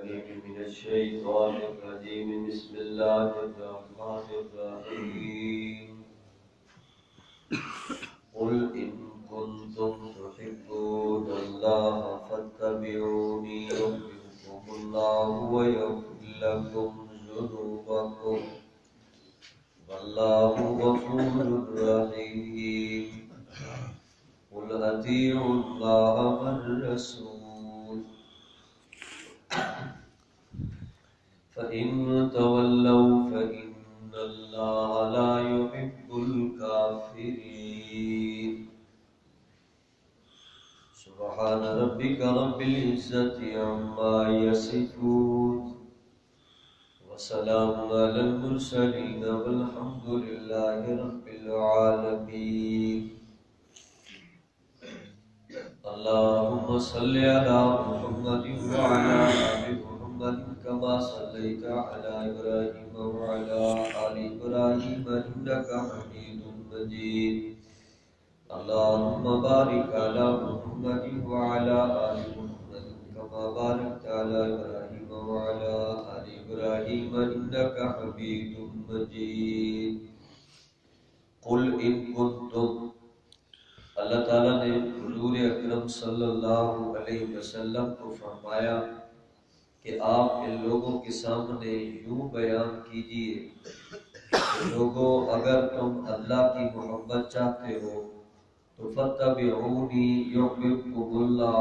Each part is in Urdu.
العليم من الشيطان الرجيم بسم الله الرحمن الرحيم قل إن كنتم تحبون الله فاتبعوني يحببكم الله ويغفر لكم ذنوبكم والله غفور رحيم قل أطيعوا الله والرسول فإن تولوا فإن الله لا يحب الكافرين سبحان ربك رب العزة عما يصفون وسلام على المرسلين والحمد لله رب العالمين اللهم صل على محمد وعلى آل محمد كما صليت على إبراهيم وعلى آل إبراهيم إنك حميد مجيد اللهم بارك على محمد وعلى آل محمد كما باركت على إبراهيم وعلى آل إبراهيم إنك حميد مجيد قل إن كنتم اللہ تعالیٰ نے حضور اکرم صلی اللہ علیہ وسلم کو فرمایا کہ آپ ان لوگوں کے سامنے یوں بیان کیجئے کہ لوگوں اگر تم اللہ کی محبت چاہتے ہو تو فاتبعونی یحببکم اللہ،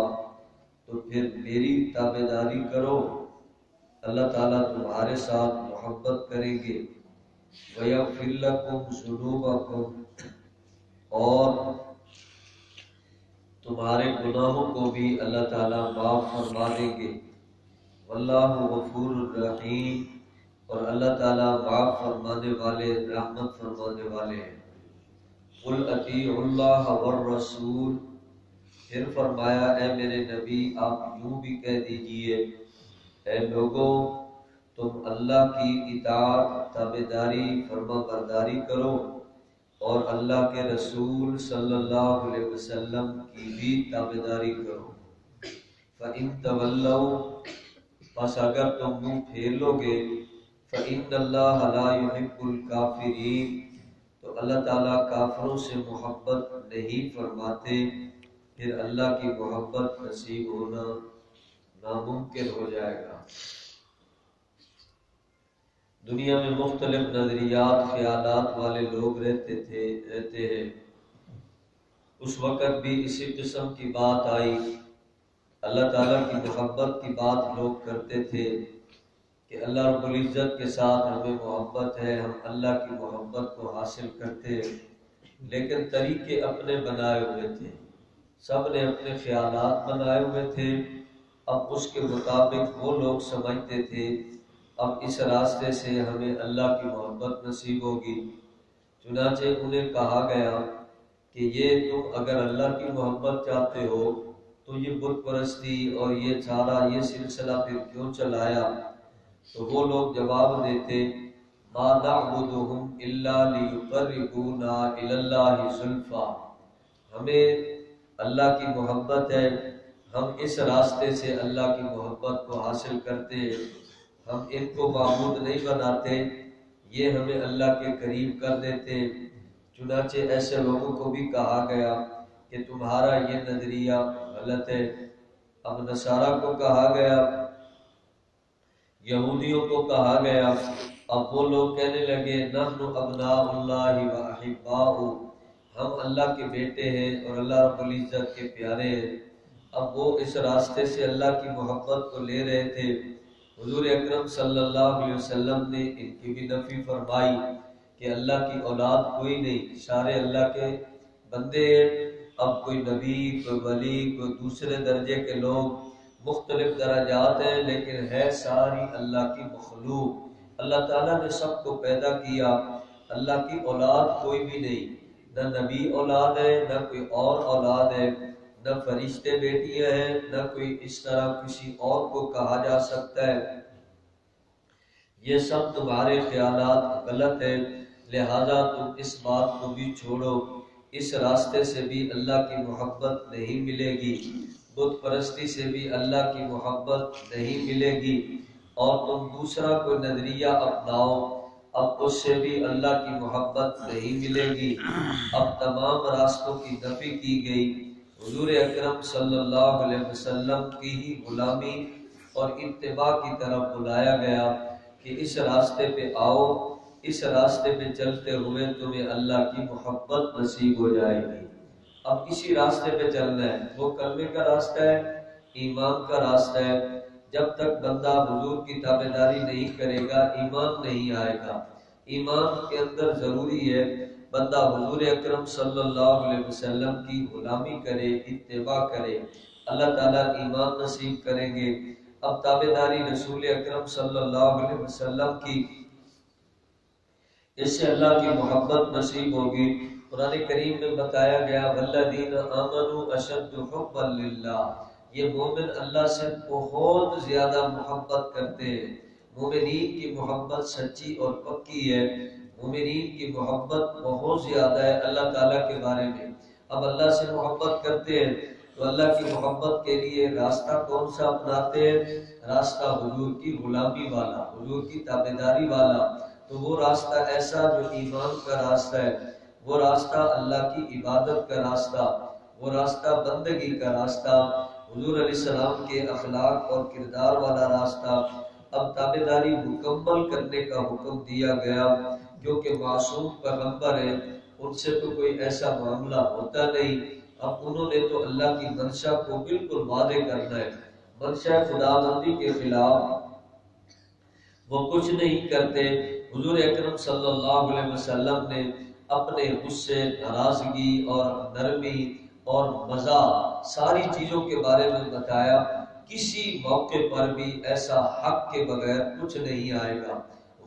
تو پھر میری تابعداری کرو، اللہ تعالیٰ تمہارے ساتھ محبت کریں گے، ویغفر لکم ذنوبکم، اور تمہارے گناہوں کو بھی اللہ تعالیٰ معاف فرما دیں گے، واللہ غفور الرحیم، اور اللہ تعالیٰ معاف فرمانے والے رحمت فرمانے والے ہیں۔ قل اطیعوا اللہ والرسول، پھر فرمایا اے میرے نبی آپ یوں بھی کہہ دیجئے اے لوگوں تم اللہ کی اطاعت تابعداری فرما برداری کرو اور اللہ کے رسول صلی اللہ علیہ وسلم کی بھی تابعداری کرو۔ فَإِن تَوَلَّوْا، بس اگر تم منہ پھیر لو گے، فَإِنَّ اللَّهَ لَا يُحِبُّ الْكَافِرِينَ، تو اللہ تعالیٰ کافروں سے محبت نہیں فرماتے، پھر اللہ کی محبت نصیب ہونا ناممکن ہو جائے گا۔ دنیا میں مختلف نظریات خیالات والے لوگ رہتے ہیں، اس وقت بھی اسی قسم کی بات آئی، اللہ تعالیٰ کی محبت کی بات لوگ کرتے تھے کہ اللہ رب العزت کے ساتھ ہمیں محبت ہے، ہم اللہ کی محبت کو حاصل کرتے ہیں، لیکن طریقے اپنے بنائے ہوئے تھے، سب نے اپنے خیالات بنائے ہوئے تھے، اب اس کے مطابق وہ لوگ سمجھتے تھے اب اس راستے سے ہمیں اللہ کی محبت نصیب ہوگی، چنانچہ انہیں کہا گیا کہ یہ تم اگر اللہ کی محبت چاہتے ہو تو یہ بت پرستی اور یہ سارا یہ سلسلہ پھر کیوں چلایا؟ تو وہ لوگ جواب دیتے ما نعبدهم الا لیقربونا الی اللہ زلفیٰ، ہمیں اللہ کی محبت ہے، ہم اس راستے سے اللہ کی محبت کو حاصل کرتے ہیں، ہم ان کو معبود نہیں بناتے، یہ ہمیں اللہ کے قریب کر دیتے۔ چنانچہ ایسے لوگوں کو بھی کہا گیا کہ تمہارا یہ نظریہ غلط ہے۔ اب نصارہ کو کہا گیا، یہودیوں کو کہا گیا، اب وہ لوگ کہنے لگے نحن ابناء اللہ و احباؤہ، ہم اللہ کے بیٹے ہیں اور اللہ رب العزت کے پیارے ہیں۔ اب وہ اس راستے سے اللہ کی محبت کو لے رہے تھے۔ حضور اکرم صلی اللہ علیہ وسلم نے ان کی بھی نفی فرمائی کہ اللہ کی اولاد کوئی نہیں، سارے اللہ کے بندے ہیں۔ اب کوئی نبی، کوئی ولی، کوئی دوسرے درجے کے لوگ، مختلف درجات ہیں، لیکن ہے ساری اللہ کی مخلوق۔ اللہ تعالیٰ نے سب کو پیدا کیا، اللہ کی اولاد کوئی بھی نہیں، نہ نبی اولاد ہے، نہ کوئی اور اولاد ہے، نہ فرشتے بیٹیاں ہیں، نہ کوئی اس طرح کسی اور کو کہا جا سکتا ہے۔ یہ سب تمہارے خیالات غلط ہیں، لہذا تم اس بات کو بھی چھوڑو، اس راستے سے بھی اللہ کی محبت نہیں ملے گی۔ بت پرستی سے بھی اللہ کی محبت نہیں ملے گی، اور تم دوسرا کوئی نظریہ اپناؤ، اب اس سے بھی اللہ کی محبت نہیں ملے گی۔ اب تمام راستوں کی نفی کی گئی، حضور اکرم صلی اللہ علیہ وسلم کی ہی غلامی اور اتباع کی طرف بلایا گیا کہ اس راستے پہ آؤ، اس راستے پہ چلتے ہوئے تمہیں اللہ کی محبت نصیب ہو جائے گی۔ اب اسی راستے پہ چلنا ہے، وہ کلمے کا راستہ ہے، ایمان کا راستہ ہے۔ جب تک بندہ حضور کی تابعداری نہیں کرے گا ایمان نہیں آئے گا۔ ایمان کے اندر ضروری ہے بندہ حضور اکرم صلی اللہ علیہ وسلم کی غلامی کرے، اتباع کرے، اللہ تعالیٰ ایمان نصیب کریں گے۔ اب تابعداری رسول اکرم صلی اللہ علیہ وسلم کی، اس سے اللہ کی محبت نصیب ہوگی۔ قرآن کریم میں بتایا گیا والذین آمنوا اشد حبا للہ، یہ مومن اللہ سے بہت زیادہ محبت کرتے ہیں۔ مومنین کی محبت سچی اور پکی ہے، مومنین کی محبت بہت زیادہ ہے اللہ تعالیٰ کے بارے میں۔ اب اللہ سے محبت کرتے ہیں تو اللہ کی محبت کے لیے راستہ کون سا اپناتے ہیں؟ راستہ حضور کی غلامی والا، حضور کی تابعداری والا۔ تو وہ راستہ ایسا جو ایمان کا راستہ ہے، وہ راستہ اللہ کی عبادت کا راستہ، وہ راستہ بندگی کا راستہ، حضور علیہ السلام کے اخلاق اور کردار والا راستہ۔ اب تابعداری مکمل کرنے کا حکم دیا گیا، جو کہ معصوم پیغمبر ہیں، ان سے تو کوئی ایسا معاملہ ہوتا نہیں۔ اب انہوں نے تو اللہ کی منشا کو بالکل واضح کرنا ہے، منشا خداوندی کے خلاف وہ کچھ نہیں کرتے۔ حضور اکرم صلی اللہ علیہ وسلم نے اپنے غصے، ناراضگی اور نرمی اور مزاح ساری چیزوں کے بارے میں بتایا۔ کسی موقع پر بھی ایسا حق کے بغیر کچھ نہیں آئے گا۔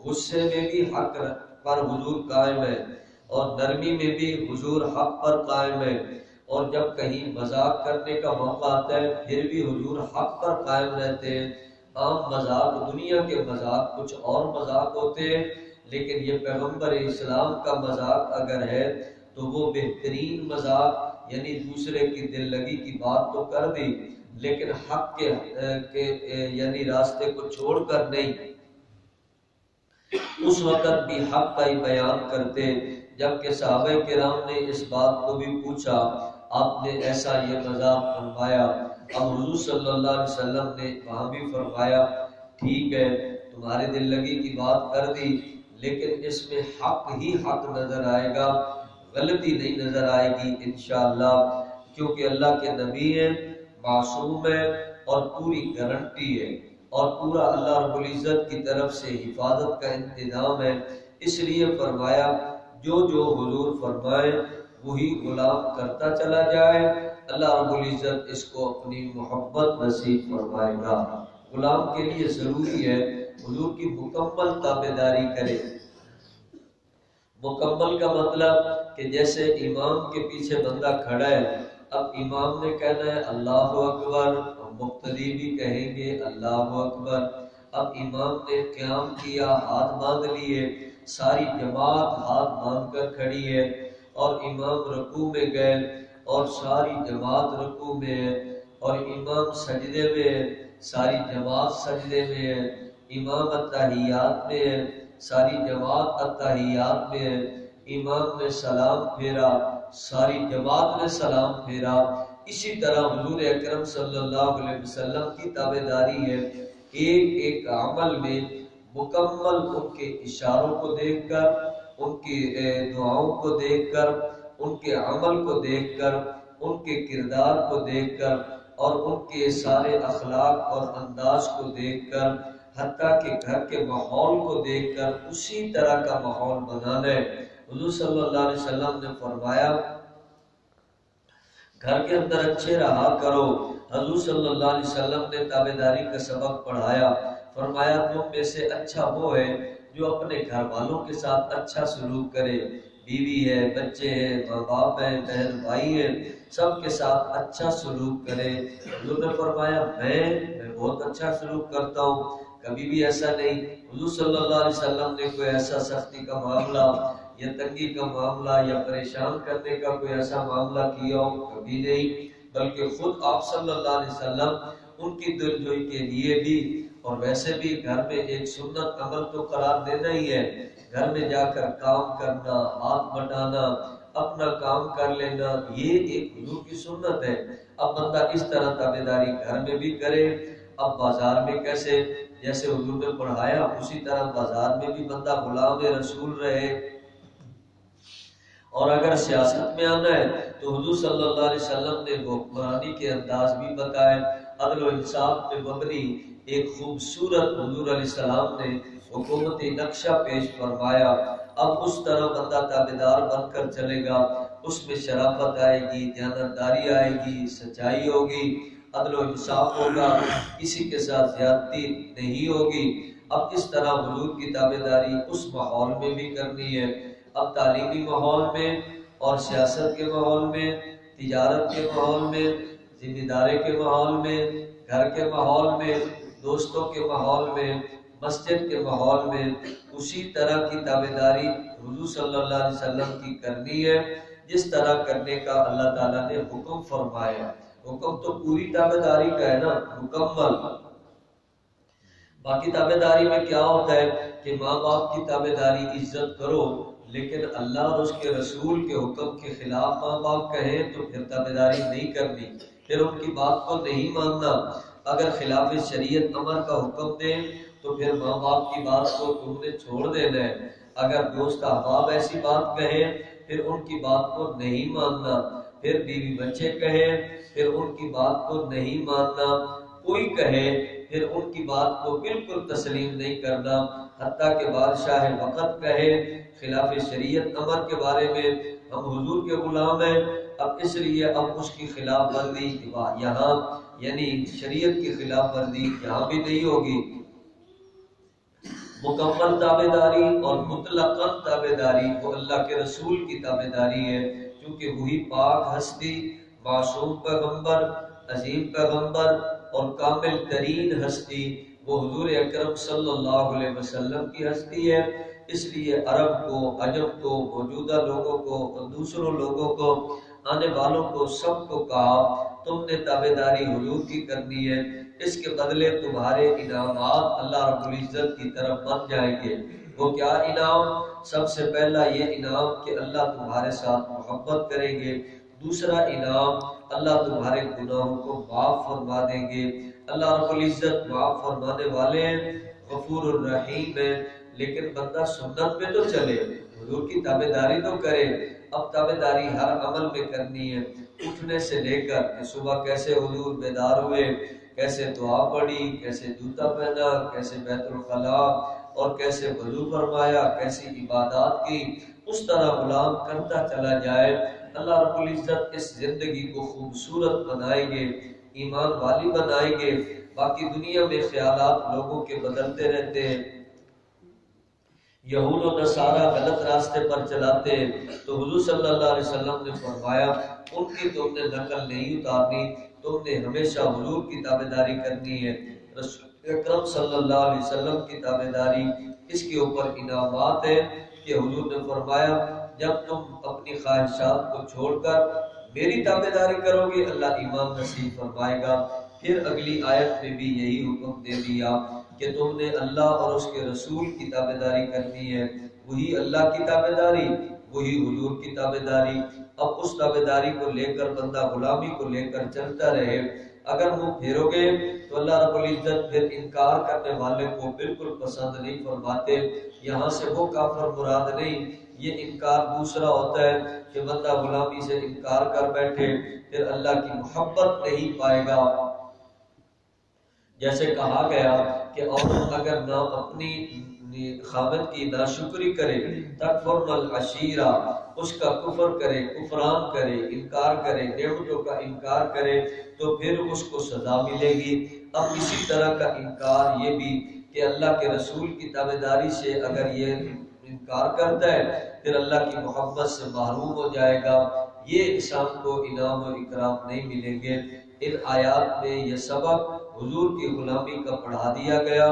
غصے میں بھی حق پر حضور قائم ہے، اور نرمی میں بھی حضور حق پر قائم ہے، اور جب کہیں مذاق کرنے کا موقع آتا ہے پھر بھی حضور حق پر قائم رہتے ہیں۔ عام مذاق، دنیا کے مذاق کچھ اور مذاق ہوتے ہیں، لیکن یہ پیغمبر اسلام کا مذاق اگر ہے تو وہ بہترین مذاق، یعنی دوسرے کی دل لگی کی بات تو کر دی لیکن حق کے یعنی راستے کو چھوڑ کر نہیں۔ اس وقت بھی حق کا ہی بیان کرتے، جبکہ صحابہ کرام نے اس بات کو بھی پوچھا، آپ نے ایسا یہ مذاق فرمایا۔ اب حضور صلی اللہ علیہ وسلم نے وہاں بھی فرمایا ٹھیک ہے تمہارے دل لگی کی بات کر دی، لیکن اس میں حق ہی حق نظر آئے گا، غلطی نہیں نظر آئے گی انشاءاللہ، کیونکہ اللہ کے نبی ہیں، معصوم ہے، اور پوری گارنٹی ہے، اور پورا اللہ رب العزت کی طرف سے حفاظت کا انتظام ہے۔ اس لیے فرمایا جو حضور فرمائے وہی غلام کرتا چلا جائے، اللہ رب العزت اس کو اپنی محبت نصیب فرمائے گا۔ غلام کے لیے ضروری ہے حضور کی مکمل تابعداری کرے۔ مکمل کا مطلب کہ جیسے امام کے پیچھے بندہ کھڑا ہے، اب امام نے کہنا ہے اللہ اکبر، مقتدی بھی کہیں گے اللہ اکبر۔ اب امام نے قیام کیا، ہاتھ باندھ لیے، ساری جماعت ہاتھ باندھ کر کھڑی ہے، اور امام رکوع میں گئے اور ساری جماعت رکوع میں ہے، اور امام سجدے میں ہے، ساری جماعت سجدے میں ہے، امام التحیات میں ہے، ساری جماعت التحیات میں ہے، امام نے سلام پھیرا، ساری جماعت نے سلام پھیرا۔ اسی طرح حضور اکرم صلی اللہ علیہ وسلم کی تابعداری ہے، ایک ایک عمل میں مکمل ان کے اشاروں کو دیکھ کر، ان کی دعاؤں کو دیکھ کر، ان کے عمل کو دیکھ کر، ان کے کردار کو دیکھ کر، اور ان کے سارے اخلاق اور انداز کو دیکھ کر، حتیٰ کہ گھر کے ماحول کو دیکھ کر اسی طرح کا ماحول بنانا ہے۔ حضور صلی اللہ علیہ وسلم نے فرمایا گھر کے اندر اچھے رہا کرو۔ حضور صلی اللہ علیہ وسلم نے تابعداری کا سبق پڑھایا، فرمایا تم میں سے اچھا وہ ہے جو اپنے گھر والوں کے ساتھ اچھا سلوک کرے، بیوی ہے، بچے ہیں، ماں باپ ہیں، بہن بھائی ہیں، سب کے ساتھ اچھا سلوک کرے۔ حضور نے فرمایا میں بہت اچھا سلوک کرتا ہوں، کبھی بھی ایسا نہیں۔ حضور صلی اللہ علیہ وسلم نے کوئی ایسا سختی کا معاملہ یا تنگی کا معاملہ یا پریشان کرنے کا کوئی ایسا معاملہ کیا ہو، کبھی نہیں، بلکہ خود آپ صلی اللہ علیہ وسلم ان کی دلجوئی کے لیے بھی اور ویسے بھی گھر میں ایک سنت عمل تو قرار دینا ہی ہے، گھر میں جا کر کام کرنا، ہاتھ بٹانا، اپنا کام کر لینا، یہ ایک حضور کی سنت ہے۔ اب بندہ اس طرح تابعداری گھر میں بھی کرے، اب بازار میں کیسے جیسے حضور نے پڑھایا اسی طرح بازار میں بھی بندہ غلام رسول رہے۔ اور اگر سیاست میں آنا ہے تو حضور صلی اللہ علیہ وسلم نے حکمرانی کے انداز بھی بتائے، عدل و انصاف پہ مبنی ایک خوبصورت حضور علیہ السلام نے حکومتی نقشہ پیش فرمایا۔ اب اس طرح بندہ تابعدار بن کر چلے گا، اس میں شرافت آئے گی، دیانتداری آئے گی، سچائی ہوگی، عدل و انصاف ہوگا، کسی کے ساتھ زیادتی نہیں ہوگی۔ اب اس طرح حضور کی تابعداری اس ماحول میں بھی کرنی ہے۔ اب تعلیمی ماحول میں اور سیاست کے ماحول میں، تجارت کے ماحول میں، ذمہ داری کے ماحول میں، گھر کے ماحول میں، دوستوں کے ماحول میں، مسجد کے ماحول میں اسی طرح کی تابعداری حضور صلی اللہ علیہ وسلم کی کرنی ہے جس طرح کرنے کا اللہ تعالیٰ نے حکم فرمایا۔ حکم تو پوری تابعداری کا ہے نا، مکمل۔ باقی تابعداری میں کیا ہوتا ہے کہ ماں باپ کی تابعداری عزت کرو، لیکن اللہ اور اس کے رسول کے حکم کے خلاف ماں باپ کہیں تو پھر تابعداری نہیں کرنی، پھر ان کی بات کو نہیں ماننا۔ اگر خلاف شریعت امر کا حکم دیں تو پھر ماں باپ کی بات کو تم نے چھوڑ دینا ہے۔ اگر دوست احباب ایسی بات کہیں پھر ان کی بات کو نہیں ماننا، پھر بیوی بچے کہیں پھر ان کی بات کو نہیں ماننا، کوئی کہے پھر ان کی بات کو بالکل تسلیم نہیں کرنا، حتیٰ کہ بادشاہ وقت کہے خلاف شریعت امر کے بارے میں ہم حضور کے غلام ہیں، اب اس لیے اب اس کی خلاف ورزی یہاں یعنی شریعت کی خلاف ورزی یہاں بھی نہیں ہوگی۔ مکمل تابعداری اور مطلقاً تابعداری وہ اللہ کے رسول کی تابعداری ہے، کیونکہ وہی پاک ہستی، معصوم پیغمبر، عظیم پیغمبر اور کامل ترین ہستی وہ حضور اکرم صلی اللہ علیہ وسلم کی ہستی ہے۔ اس لیے عرب کو، عجم کو، موجودہ لوگوں کو اور دوسروں لوگوں کو، آنے والوں کو، سب کو کہا تم نے تابعداری حضور کی کرنی ہے، اس کے بدلے تمہارے انعامات اللہ رب العزت کی طرف بن جائیں گے۔ وہ کیا انعام؟ سب سے پہلا یہ انعام کہ اللہ تمہارے ساتھ محبت کریں گے، دوسرا انعام اللہ تمہارے گناہوں کو معاف فرما دیں گے۔ اللہ رب العزت معاف فرمانے والے ہیں، غفور الرحیم ہے، لیکن بندہ سنت پہ تو چلے، حضور کی تابعداری تو کرے۔ اب تابعداری ہر عمل میں کرنی ہے، اٹھنے سے لے کر کہ صبح کیسے حضور بیدار ہوئے، کیسے دعا پڑھی، کیسے جوتا پہنا، کیسے بیت الخلاء اور کیسے وضو فرمایا، کیسی عبادات کی، اس طرح غلام کرتا چلا جائے۔ اللہ رب العزت اس زندگی کو خوبصورت بنائیں گے، ایمان والی بنائیں گے۔ باقی دنیا میں خیالات لوگوں کے بدلتے رہتے ہیں، یہود و نصارہ غلط راستے پر چلاتے ہیں، تو حضور صلی اللہ علیہ وسلم نے فرمایا ان کی تم نے نقل نہیں اتارنی، تم نے ہمیشہ حضور کی تابعداری کرنی ہے، رسول اکرم صلی اللہ علیہ وسلم کی تابعداری۔ اس کے اوپر انعامات ہیں کہ حضور نے فرمایا جب تم اپنی خواہشات کو چھوڑ کر میری تابعداری کرو گے اللہ ایمان نصیب فرمائے گا۔ پھر اگلی آیت میں بھی یہی حکم دے دیا کہ تم نے اللہ اور اس کے رسول کی تابعداری کرنی ہے، وہی اللہ کی تابعداری، وہی حضور کی تابعداری۔ اب اس تابعداری کو لے کر بندہ غلامی کو لے کر چلتا رہے، اگر منہ پھیرو گے تو اللہ رب العزت پھر انکار کرنے والے کو بالکل پسند نہیں فرماتے۔ یہاں سے وہ کافر مراد نہیں، یہ انکار دوسرا ہوتا ہے کہ بندہ غلامی سے انکار کر بیٹھے، پھر اللہ کی محبت نہیں پائے گا۔ جیسے کہا گیا کہ عورت اگر نہ اپنی خاوند کی ناشکری کرے، تکفرن العشیرہ، اس کا کفر کرے، کفران کرے، انکار کرے، نعمتوں کا انکار کرے تو پھر اس کو سزا ملے گی۔ اب اسی طرح کا انکار یہ بھی کہ اللہ کے رسول کی تابعداری سے اگر یہ انکار کرتا ہے پھر اللہ کی محبت سے محروم ہو جائے گا، یہ انسان کو انعام و اکرام نہیں ملیں گے۔ ان آیات میں یہ سبق حضور کی غلامی کا پڑھا دیا گیا۔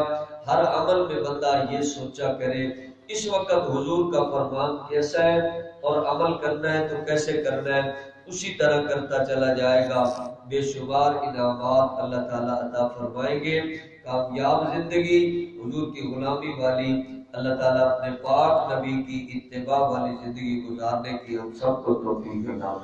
ہر عمل میں بندہ یہ سوچا کرے اس وقت حضور کا فرمان کیسا ہے اور عمل کرنا ہے تو کیسے کرنا ہے۔ اسی طرح کرتا چلا جائے گا، بے شمار انعامات اللہ تعالیٰ عطا فرمائیں گے۔ کامیاب زندگی، حضور کی غلامی والی، اللہ تعالیٰ اپنے پاک نبی کی اتباع والی زندگی گزارنے کی ہم سب کو توفیق عطا